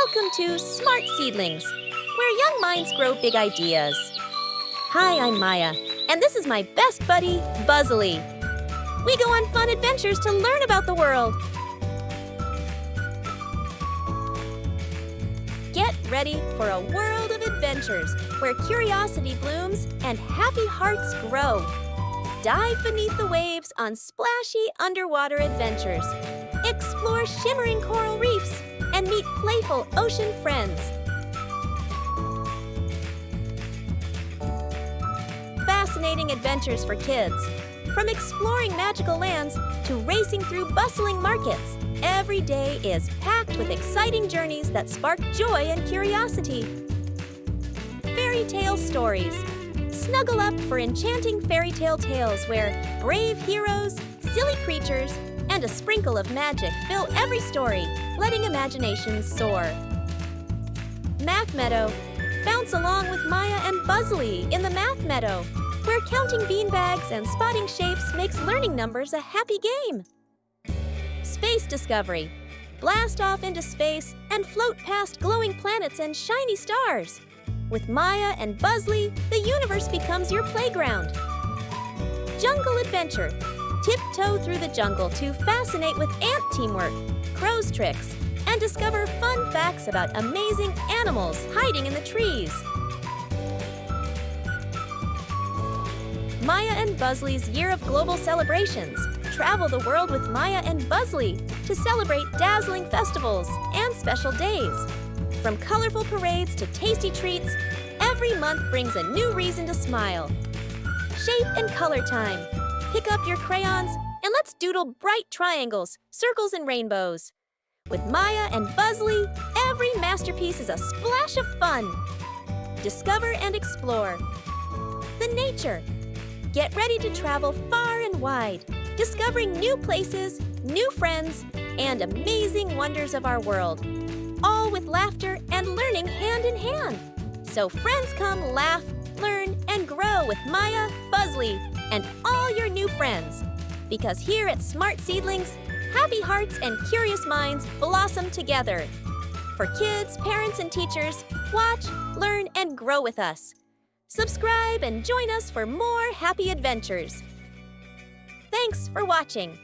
Welcome to Smart Seedlings, where young minds grow big ideas. Hi, I'm Maya, and this is my best buddy, Buzzily. We go on fun adventures to learn about the world. Get ready for a world of adventures where curiosity blooms and happy hearts grow. Dive beneath the waves on splashy underwater adventures. Explore shimmering coral reefs and meet playful ocean friends. Fascinating adventures for kids. From exploring magical lands to racing through bustling markets, every day is packed with exciting journeys that spark joy and curiosity. Fairytale stories. Snuggle up for enchanting fairy tale tales where brave heroes, silly creatures, and a sprinkle of magic fill every story, letting imaginations soar. Math Meadow. Bounce along with Maya and Buzzily in the Math Meadow, where counting beanbags and spotting shapes makes learning numbers a happy game. Space Discovery. Blast off into space and float past glowing planets and shiny stars. With Maya and Buzzily, the universe becomes your playground. Jungle Adventure. Tiptoe through the jungle to fascinate with ant teamwork, crow's tricks, and discover fun facts about amazing animals hiding in the trees. Maya and Buzzily's Year of Global Celebrations. Travel the world with Maya and Buzzily to celebrate dazzling festivals and special days. From colorful parades to tasty treats, every month brings a new reason to smile. Shape and color time. Pick up your crayons and let's doodle bright triangles, circles, and rainbows. With Maya and Buzzily, every masterpiece is a splash of fun. Discover and explore. The nature. Get ready to travel far and wide, discovering new places, new friends, and amazing wonders of our world. All with laughter and learning hand in hand. So friends come laugh, learn, and grow with Maya, Buzzily, and all your new friends. Because here at Smart Seedlings, happy hearts and curious minds blossom together. For kids, parents, and teachers, watch, learn, and grow with us. Subscribe and join us for more happy adventures. Thanks for watching.